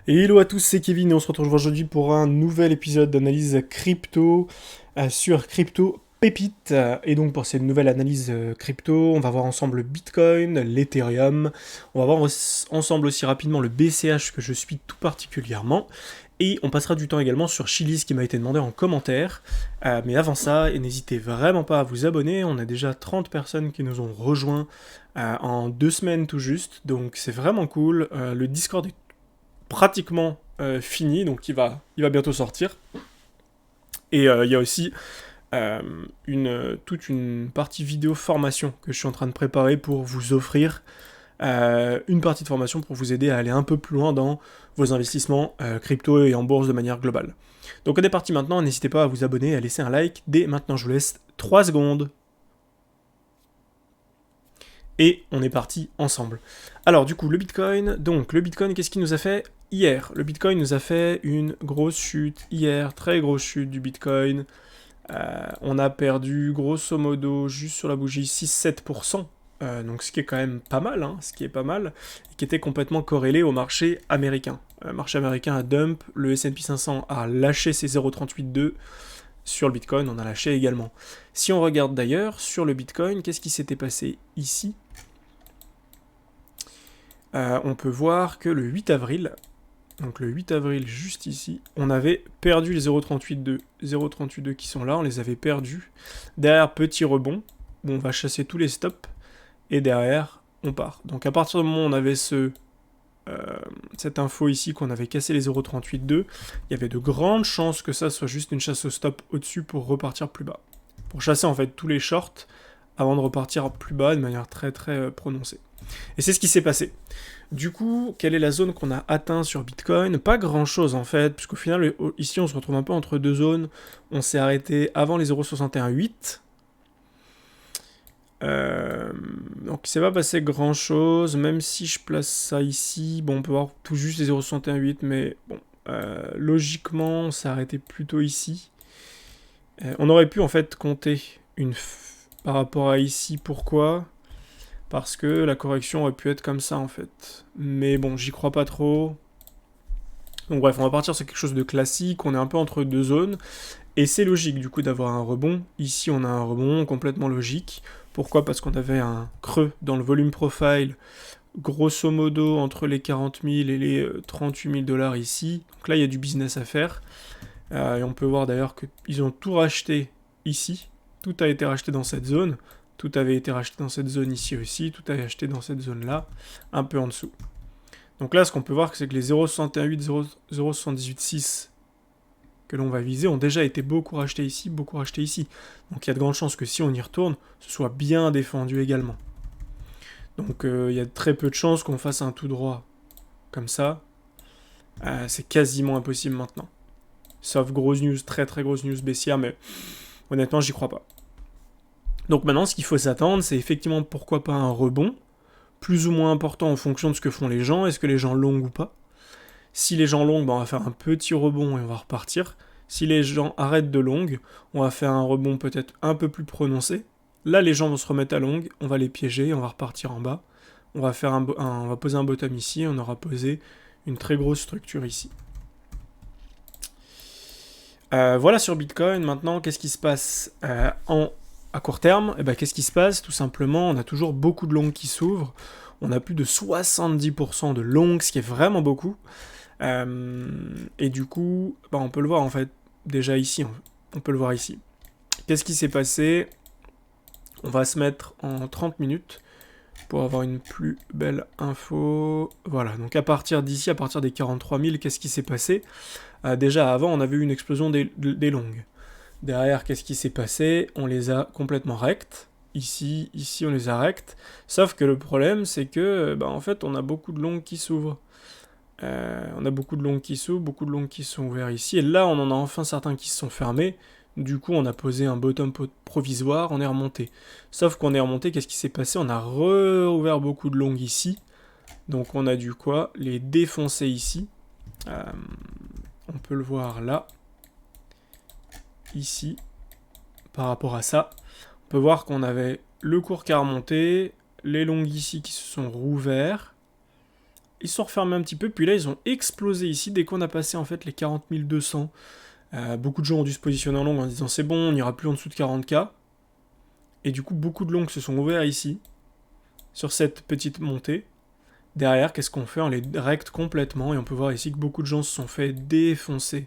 Et hello à tous, c'est Kevin et on se retrouve aujourd'hui pour un nouvel épisode d'analyse crypto sur Crypto Pépite. Et donc pour cette nouvelle analyse crypto, on va voir ensemble le Bitcoin, l'Ethereum, on va voir ensemble aussi rapidement le BCH que je suis tout particulièrement. Et on passera du temps également sur Chiliz qui m'a été demandé en commentaire. Mais avant ça, n'hésitez vraiment pas à vous abonner, on a déjà 30 personnes qui nous ont rejoints en 2 semaines tout juste, donc c'est vraiment cool. Le Discord est pratiquement fini, donc il va bientôt sortir. Et il y a aussi euh, toute une partie vidéo formation que je suis en train de préparer pour vous offrir une partie de formation pour vous aider à aller un peu plus loin dans vos investissements crypto et en bourse de manière globale. Donc on est parti maintenant, n'hésitez pas à vous abonner et à laisser un like dès maintenant, je vous laisse 3 secondes. Et on est parti ensemble. Alors du coup, le Bitcoin, qu'est-ce qu'il nous a fait hier? Le Bitcoin nous a fait une grosse chute hier, très grosse chute du Bitcoin. On a perdu grosso modo juste sur la bougie 6-7%. Donc ce qui est quand même pas mal, hein, ce qui est pas mal, et qui était complètement corrélé au marché américain. Le marché américain a dump, le S&P 500 a lâché ses 0,382, sur le Bitcoin on a lâché également. Si on regarde d'ailleurs sur le Bitcoin, qu'est-ce qui s'était passé ici? On peut voir que le 8 avril, donc le 8 avril juste ici, on avait perdu les 0,382 qui sont là, on les avait perdus. Derrière, petit rebond, où on va chasser tous les stops, et derrière, on part. Donc à partir du moment où on avait cette info ici qu'on avait cassé les 0,382, il y avait de grandes chances que ça soit juste une chasse au stop au-dessus pour repartir plus bas. Pour chasser en fait tous les shorts avant de repartir plus bas de manière très très prononcée. Et c'est ce qui s'est passé. Du coup, quelle est la zone qu'on a atteint sur Bitcoin? Pas grand chose en fait, puisqu'au final, ici on se retrouve un peu entre deux zones. On s'est arrêté avant les 0,618. Donc il s'est pas passé grand chose, même si je place ça ici. Bon, on peut voir tout juste les 0,618, mais bon, logiquement, on s'est arrêté plutôt ici. On aurait pu en fait compter par rapport à ici. Pourquoi? Parce que la correction aurait pu être comme ça en fait. Mais bon, j'y crois pas trop. Donc bref, on va partir sur quelque chose de classique, on est un peu entre deux zones, et c'est logique du coup d'avoir un rebond. Ici on a un rebond complètement logique. Pourquoi? Parce qu'on avait un creux dans le volume profile, grosso modo entre les 40 000 et les 38 000 dollars ici. Donc là il y a du business à faire. Et on peut voir d'ailleurs qu'ils ont tout racheté ici. Tout a été racheté dans cette zone. Tout avait été racheté dans cette zone ici aussi. Tout a été acheté dans cette zone là, un peu en dessous. Donc là, ce qu'on peut voir, c'est que les 0,68, 0,786 que l'on va viser ont déjà été beaucoup rachetés ici, beaucoup rachetés ici. Donc il y a de grandes chances que si on y retourne, ce soit bien défendu également. Donc il y a très peu de chances qu'on fasse un tout droit comme ça. C'est quasiment impossible maintenant. Sauf grosse news, très très grosse news baissière, mais honnêtement, j'y crois pas. Donc maintenant, ce qu'il faut s'attendre, c'est effectivement pourquoi pas un rebond, plus ou moins important en fonction de ce que font les gens, est-ce que les gens longuent ou pas. Si les gens longuent, ben on va faire un petit rebond et on va repartir. Si les gens arrêtent de longue, on va faire un rebond peut-être un peu plus prononcé. Là, les gens vont se remettre à longue, on va les piéger, on va repartir en bas. On va poser un bottom ici, on aura posé une très grosse structure ici. Voilà sur Bitcoin. Maintenant, qu'est-ce qui se passe à court terme? Qu'est-ce qui se passe? Tout simplement, on a toujours beaucoup de longues qui s'ouvrent. On a plus de 70% de longues, ce qui est vraiment beaucoup. Et du coup, on peut le voir en fait, déjà ici, on peut le voir ici. Qu'est-ce qui s'est passé? On va se mettre en 30 minutes pour avoir une plus belle info. Voilà, donc à partir d'ici, à partir des 43 000, qu'est-ce qui s'est passé? Déjà avant, on avait eu une explosion des longues. Derrière, qu'est-ce qui s'est passé? On les a complètement rectes. Ici, on les a rectes. Sauf que le problème, c'est que, en fait, on a beaucoup de longues qui s'ouvrent. On a beaucoup de longues qui s'ouvrent, beaucoup de longues qui sont ouvertes ici. Et là, on en a enfin certains qui se sont fermés. Du coup, on a posé un bottom provisoire, on est remonté. Sauf qu'on est remonté, qu'est-ce qui s'est passé? On a rouvert beaucoup de longues ici. Donc on a dû quoi? Les défoncer ici. On peut le voir là. Ici. Par rapport à ça. On peut voir qu'on avait le cours qui a remonté. Les longues ici qui se sont rouverts. ils sont refermés un petit peu, puis là ils ont explosé ici dès qu'on a passé en fait les 40 200. Beaucoup de gens ont dû se positionner en long en disant c'est bon, on n'ira plus en dessous de 40K. Et du coup, beaucoup de longs se sont ouverts ici, sur cette petite montée. Derrière, qu'est-ce qu'on fait? On les recte complètement, et on peut voir ici que beaucoup de gens se sont fait défoncer,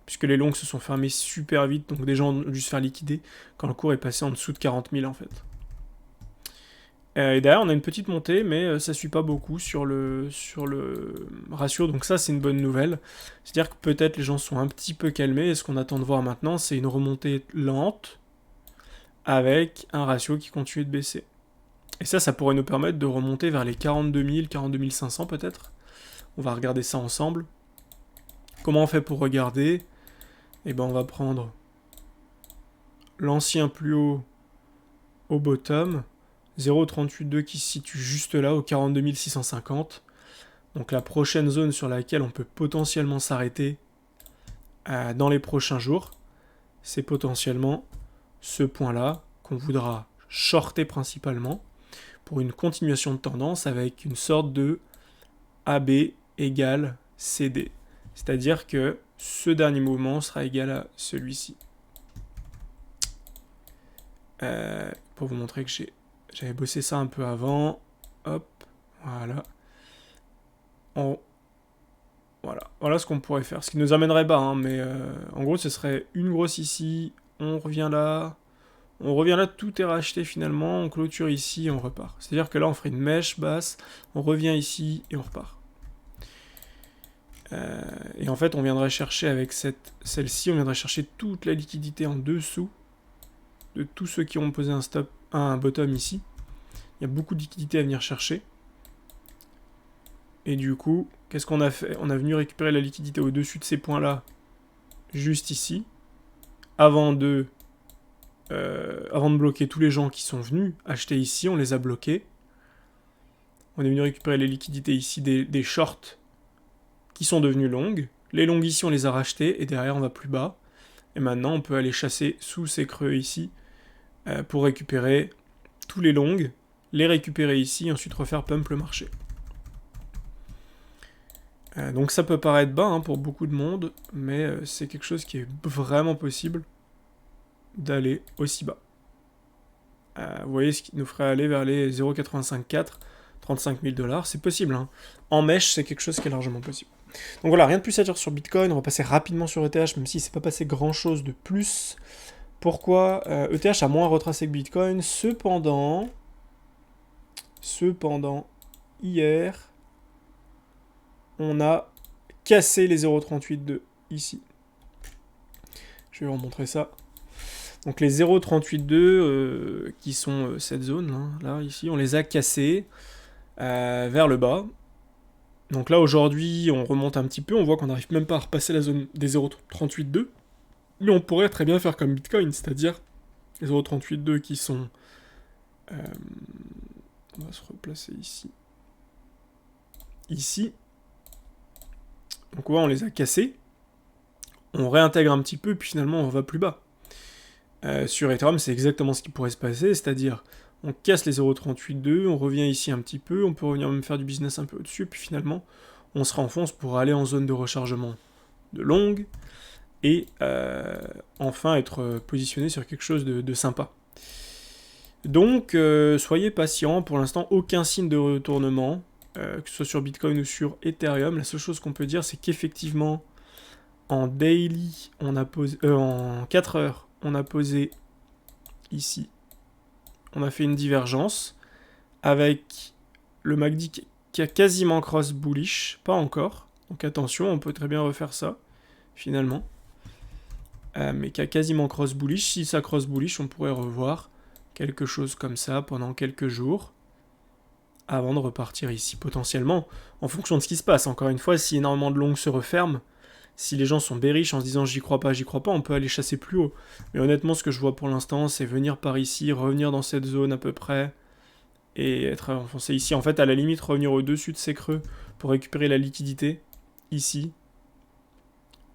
puisque les longs se sont fermés super vite, donc des gens ont dû se faire liquider quand le cours est passé en dessous de 40 000 en fait. Et derrière, on a une petite montée, mais ça suit pas beaucoup sur le ratio, donc ça c'est une bonne nouvelle. C'est-à-dire que peut-être les gens sont un petit peu calmés, et ce qu'on attend de voir maintenant, c'est une remontée lente, avec un ratio qui continue de baisser. Et ça pourrait nous permettre de remonter vers les 42 000, 42 500 peut-être. On va regarder ça ensemble. Comment on fait pour regarder? Eh ben on va prendre l'ancien plus haut au bottom, 0,382 qui se situe juste là, au 42 650. Donc la prochaine zone sur laquelle on peut potentiellement s'arrêter dans les prochains jours, c'est potentiellement ce point-là qu'on voudra shorter principalement pour une continuation de tendance avec une sorte de AB égale CD. C'est-à-dire que ce dernier mouvement sera égal à celui-ci. Pour vous montrer que j'avais bossé ça un peu avant. Hop, voilà. Voilà ce qu'on pourrait faire. Ce qui nous amènerait bas, hein, mais en gros, ce serait une grosse ici, on revient là, tout est racheté finalement, on clôture ici et on repart. C'est-à-dire que là, on ferait une mèche basse, on revient ici et on repart. Et en fait, on viendrait chercher avec celle-ci, on viendrait chercher toute la liquidité en dessous de tous ceux qui ont posé un bottom ici. Il y a beaucoup de liquidité à venir chercher. Et du coup, qu'est-ce qu'on a fait? On a venu récupérer la liquidité au-dessus de ces points-là, juste ici, avant de bloquer tous les gens qui sont venus acheter ici, on les a bloqués. On est venu récupérer les liquidités ici des shorts qui sont devenus longues. Les longues ici, on les a rachetées, et derrière, on va plus bas. Et maintenant, on peut aller chasser sous ces creux ici pour récupérer tous les longues, les récupérer ici, et ensuite refaire pump le marché. Donc ça peut paraître bas pour beaucoup de monde, mais c'est quelque chose qui est vraiment possible d'aller aussi bas. Vous voyez ce qui nous ferait aller vers les 0,854, 35 000 $, c'est possible. En mèche, c'est quelque chose qui est largement possible. Donc voilà, rien de plus à dire sur Bitcoin, on va passer rapidement sur ETH, même si c'est pas passé grand chose de plus. Pourquoi ETH a moins retracé que Bitcoin, cependant, hier, on a cassé les 0,382 ici. Je vais vous remontrer ça. Donc les 0,382 qui sont cette zone, là, ici, on les a cassés vers le bas. Donc là, aujourd'hui, on remonte un petit peu, on voit qu'on n'arrive même pas à repasser la zone des 0,382. Mais on pourrait très bien faire comme Bitcoin, c'est-à-dire les 0,382 qui sont... on va se replacer ici. Ici. Donc on les a cassés. On réintègre un petit peu, puis finalement on va plus bas. Sur Ethereum, c'est exactement ce qui pourrait se passer, c'est-à-dire on casse les 0,382, on revient ici un petit peu, on peut revenir même faire du business un peu au-dessus, puis finalement on se renfonce pour aller en zone de rechargement de longue, et enfin être positionné sur quelque chose de sympa. Donc soyez patients, pour l'instant aucun signe de retournement, que ce soit sur Bitcoin ou sur Ethereum. La seule chose qu'on peut dire, c'est qu'effectivement en daily, on a posé, en 4 heures, on a posé ici, on a fait une divergence avec le MACD qui a quasiment cross bullish, pas encore, donc attention, on peut très bien refaire ça, finalement, mais qui a quasiment cross bullish. Si ça cross bullish, on pourrait revoir quelque chose comme ça pendant quelques jours, avant de repartir ici, potentiellement, en fonction de ce qui se passe. Encore une fois, si énormément de longues se referment, si les gens sont bearish en se disant j'y crois pas, on peut aller chasser plus haut. Mais honnêtement, ce que je vois pour l'instant, c'est venir par ici, revenir dans cette zone à peu près, et être enfoncé ici. En fait, à la limite, revenir au-dessus de ces creux pour récupérer la liquidité, ici.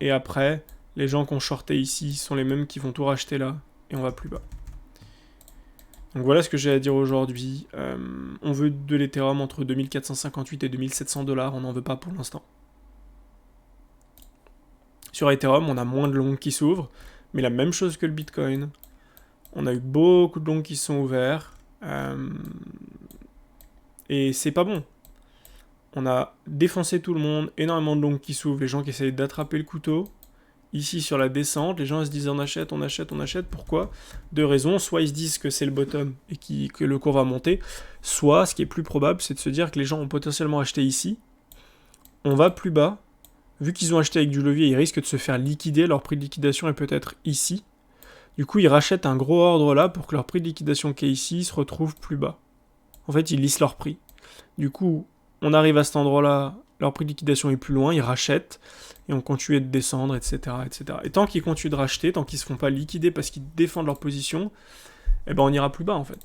Et après, les gens qui ont shorté ici sont les mêmes qui vont tout racheter là, et on va plus bas. Donc voilà ce que j'ai à dire aujourd'hui. On veut de l'Ethereum entre 2458 et 2700 $, on n'en veut pas pour l'instant. Sur Ethereum, on a moins de longs qui s'ouvrent, mais la même chose que le Bitcoin. On a eu beaucoup de longs qui sont ouverts, et c'est pas bon. On a défoncé tout le monde, énormément de longs qui s'ouvrent, les gens qui essayent d'attraper le couteau. Ici, sur la descente, les gens se disent on achète, on achète, on achète. Pourquoi? Deux raisons. Soit ils se disent que c'est le bottom et que le cours va monter. Soit, ce qui est plus probable, c'est de se dire que les gens ont potentiellement acheté ici. On va plus bas. Vu qu'ils ont acheté avec du levier, ils risquent de se faire liquider. Leur prix de liquidation est peut-être ici. Du coup, ils rachètent un gros ordre là pour que leur prix de liquidation qui est ici se retrouve plus bas. En fait, ils lissent leur prix. Du coup, on arrive à cet endroit-là, leur prix de liquidation est plus loin, ils rachètent, et on continue de descendre, etc. etc. Et tant qu'ils continuent de racheter, tant qu'ils ne se font pas liquider parce qu'ils défendent leur position, eh ben on ira plus bas en fait.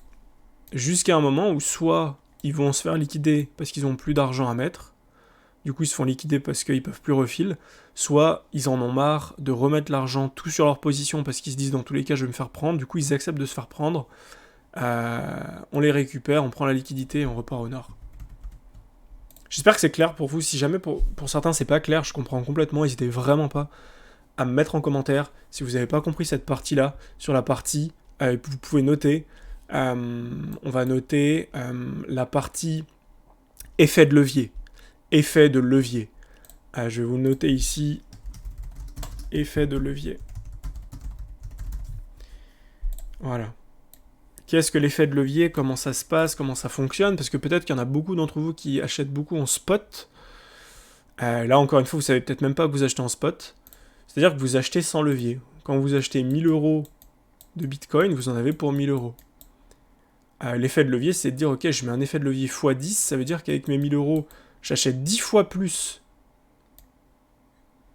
Jusqu'à un moment où soit ils vont se faire liquider parce qu'ils n'ont plus d'argent à mettre, du coup ils se font liquider parce qu'ils peuvent plus refiler, soit ils en ont marre de remettre l'argent tout sur leur position parce qu'ils se disent dans tous les cas je vais me faire prendre, du coup ils acceptent de se faire prendre, on les récupère, on prend la liquidité et on repart au nord. J'espère que c'est clair pour vous. Si jamais pour certains c'est pas clair, je comprends complètement. N'hésitez vraiment pas à me mettre en commentaire si vous n'avez pas compris cette partie-là. Sur la partie, vous pouvez noter. On va noter la partie effet de levier. Effet de levier. Je vais vous noter ici. Effet de levier. Voilà. Qu'est-ce que l'effet de levier? Comment ça se passe? Comment ça fonctionne? Parce que peut-être qu'il y en a beaucoup d'entre vous qui achètent beaucoup en spot. Là, encore une fois, vous savez peut-être même pas que vous achetez en spot. C'est-à-dire que vous achetez sans levier. Quand vous achetez 1000 € de Bitcoin, vous en avez pour 1000 €. L'effet de levier, c'est de dire, ok, je mets un effet de levier x10, ça veut dire qu'avec mes 1000 €, j'achète 10 fois plus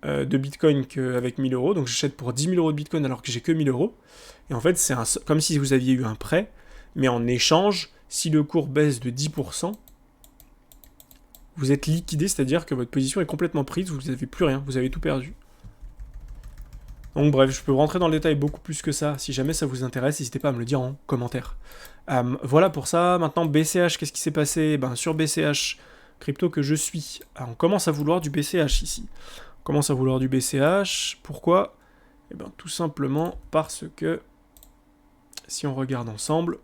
de Bitcoin qu'avec 1000 €. Donc j'achète pour 10 000 € de Bitcoin alors que j'ai que 1000 €. Et en fait, c'est comme si vous aviez eu un prêt, mais en échange, si le cours baisse de 10%, vous êtes liquidé, c'est-à-dire que votre position est complètement prise, vous n'avez plus rien, vous avez tout perdu. Donc bref, je peux rentrer dans le détail beaucoup plus que ça. Si jamais ça vous intéresse, n'hésitez pas à me le dire en commentaire. Voilà pour ça. Maintenant, BCH, qu'est-ce qui s'est passé? Sur BCH, crypto que je suis, on commence à vouloir du BCH ici. On commence à vouloir du BCH. Pourquoi? Tout simplement parce que, si on regarde ensemble,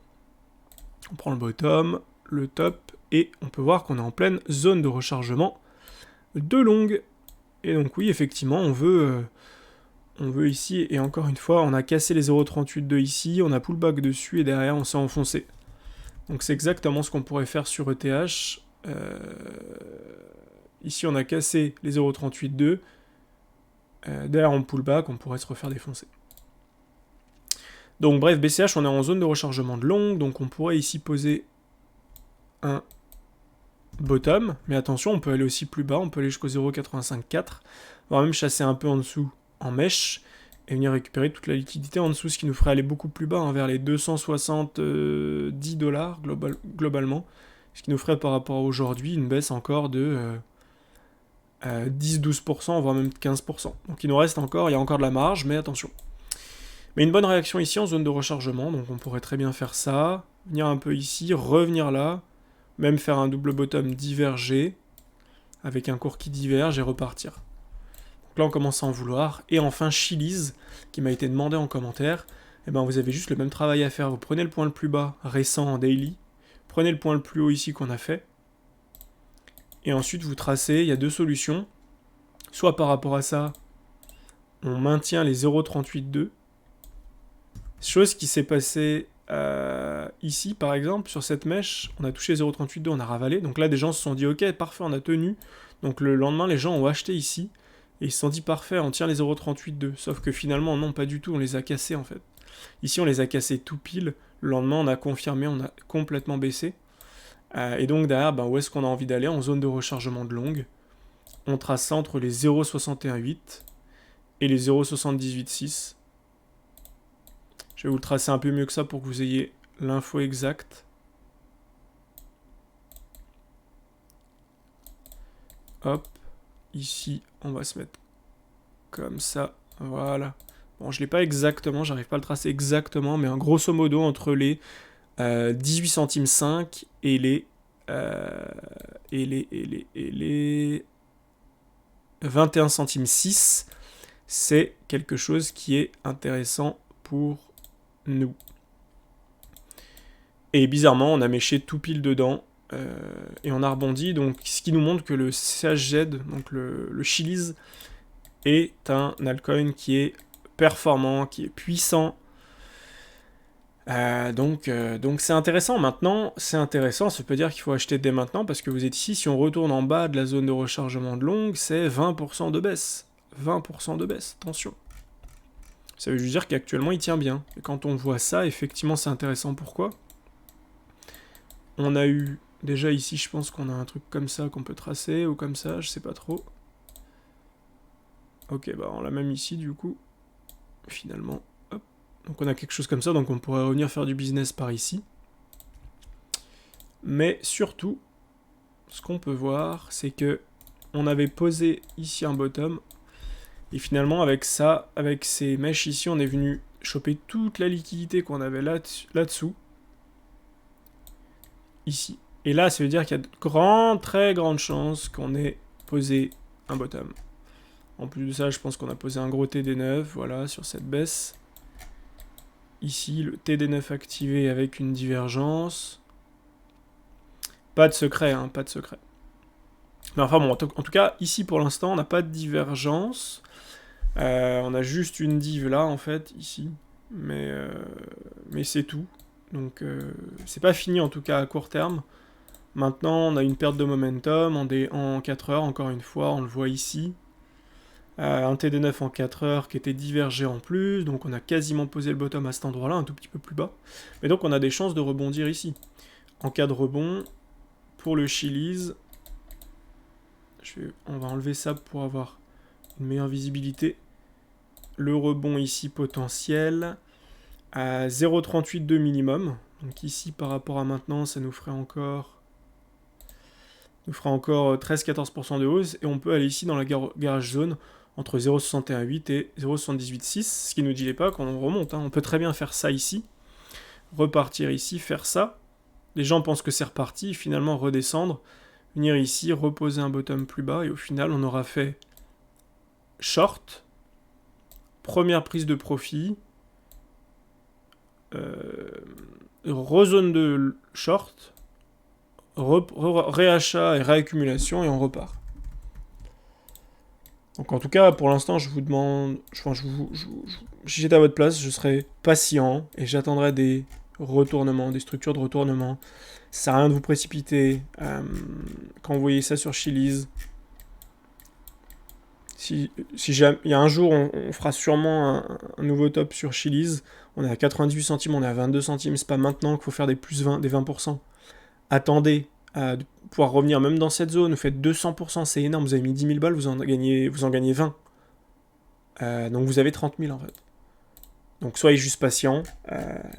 on prend le bottom, le top, et on peut voir qu'on est en pleine zone de rechargement de longue. Et donc oui, effectivement, on veut ici, et encore une fois, on a cassé les 0,38 ici, on a pullback dessus, et derrière, on s'est enfoncé. Donc c'est exactement ce qu'on pourrait faire sur ETH. Ici, on a cassé les 0,38. Derrière, on pullback, on pourrait se refaire défoncer. Donc bref, BCH, on est en zone de rechargement de longue, donc on pourrait ici poser un bottom, mais attention, on peut aller aussi plus bas, on peut aller jusqu'au 0,854, voire même chasser un peu en dessous en mèche, et venir récupérer toute la liquidité en dessous, ce qui nous ferait aller beaucoup plus bas, vers les 270 $ globalement, ce qui nous ferait par rapport à aujourd'hui une baisse encore de 10-12%, voire même 15%. Donc il nous reste encore, il y a encore de la marge, mais attention. Mais une bonne réaction ici en zone de rechargement, donc on pourrait très bien faire ça, venir un peu ici, revenir là, même faire un double bottom divergé, avec un cours qui diverge et repartir. Donc là on commence à en vouloir. Et enfin Chiliz, qui m'a été demandé en commentaire, vous avez juste le même travail à faire. Vous prenez le point le plus bas récent en daily, prenez le point le plus haut ici qu'on a fait, et ensuite vous tracez, il y a deux solutions. Soit par rapport à ça, on maintient les 0,382, chose qui s'est passée ici par exemple, sur cette mèche, on a touché 0,382, on a ravalé, donc là des gens se sont dit ok parfait on a tenu, donc le lendemain les gens ont acheté ici, et ils se sont dit parfait on tient les 0,382, sauf que finalement non pas du tout, on les a cassés en fait. Ici on les a cassés tout pile, le lendemain on a confirmé, on a complètement baissé, et donc derrière où est-ce qu'on a envie d'aller? En zone de rechargement de longue, on trace ça entre les 0,618 et les 0,786. Je vais vous le tracer un peu mieux que ça pour que vous ayez l'info exacte. Hop, ici, on va se mettre comme ça, voilà. Bon, je ne l'ai pas exactement, j'arrive pas à le tracer exactement, mais grosso modo, entre les 18 centimes 5 et les 21 centimes 6, c'est quelque chose qui est intéressant pour nous. Et bizarrement, on a méché tout pile dedans, et on a rebondi, donc ce qui nous montre que le CHZ, donc le Chiliz, est un altcoin qui est performant, qui est puissant. Donc c'est intéressant. Maintenant, c'est intéressant, ça peut dire qu'il faut acheter dès maintenant, parce que vous êtes ici, si on retourne en bas de la zone de rechargement de longue, c'est 20% de baisse. 20% de baisse, attention. Ça veut juste dire qu'actuellement, il tient bien. Et quand on voit ça, effectivement, c'est intéressant. Pourquoi ? On a eu, déjà ici, je pense qu'on a un truc comme ça qu'on peut tracer, ou comme ça, je sais pas trop. Ok, bah on l'a même ici, du coup, finalement. Donc on a quelque chose comme ça, donc on pourrait revenir faire du business par ici. Mais surtout, ce qu'on peut voir, c'est que on avait posé ici un bottom, et finalement avec ça, avec ces mèches ici, on est venu choper toute la liquidité qu'on avait là-dessous, ici. Et là, ça veut dire qu'il y a de très grandes chances qu'on ait posé un bottom. En plus de ça, je pense qu'on a posé un gros TD9, voilà, sur cette baisse. Ici, le TD9 activé avec une divergence. Pas de secret, hein, pas de secret. Mais enfin bon, en tout cas, ici pour l'instant, on n'a pas de divergence. On a juste une div là, en fait, ici. Mais c'est tout. Donc, c'est pas fini, en tout cas, à court terme. Maintenant, on a une perte de momentum en 4 heures, encore une fois, on le voit ici. Un TD9 en 4 heures qui était divergé en plus, donc on a quasiment posé le bottom à cet endroit-là, un tout petit peu plus bas. Mais donc on a des chances de rebondir ici. En cas de rebond, pour le Chiliz, on va enlever ça pour avoir une meilleure visibilité. Le rebond ici potentiel à 0,38 minimum. Donc ici par rapport à maintenant, ça nous ferait encore 13-14% de hausse. Et on peut aller ici dans la garage zone entre 0,61,8 et 0,78,6, ce qui ne nous dit pas qu'on remonte. Hein. On peut très bien faire ça ici, repartir ici, faire ça. Les gens pensent que c'est reparti, finalement redescendre, venir ici, reposer un bottom plus bas, et au final, on aura fait short, première prise de profit, rezone de short, réachat et réaccumulation, et on repart. Donc en tout cas, pour l'instant, je vous demande, si j'étais à votre place, je serais patient et j'attendrais des retournements, des structures de retournement. Ça sert à rien de vous précipiter. Quand vous voyez ça sur Chiliz, si il y a un jour, on fera sûrement un nouveau top sur Chiliz. On est à 98 centimes, on est à 22 centimes. C'est pas maintenant qu'il faut faire des plus 20, des 20%. Attendez de pouvoir revenir même dans cette zone. Vous faites 200%, c'est énorme. Vous avez mis 10 000 balles, vous en gagnez 20. Donc vous avez 30 000 en fait. Donc soyez juste patient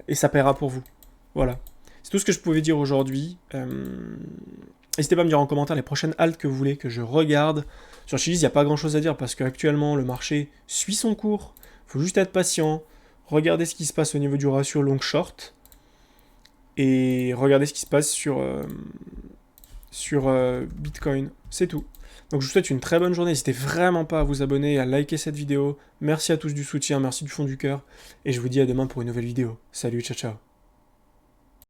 et ça paiera pour vous. Voilà. C'est tout ce que je pouvais dire aujourd'hui. N'hésitez pas à me dire en commentaire les prochaines haltes que vous voulez que je regarde. Sur Chiliz, il n'y a pas grand chose à dire parce qu'actuellement le marché suit son cours. Il faut juste être patient. Regardez ce qui se passe au niveau du ratio long-short. Et regardez ce qui se passe sur Bitcoin. C'est tout. Donc je vous souhaite une très bonne journée. N'hésitez vraiment pas à vous abonner et à liker cette vidéo. Merci à tous du soutien, merci du fond du cœur. Et je vous dis à demain pour une nouvelle vidéo. Salut, ciao ciao.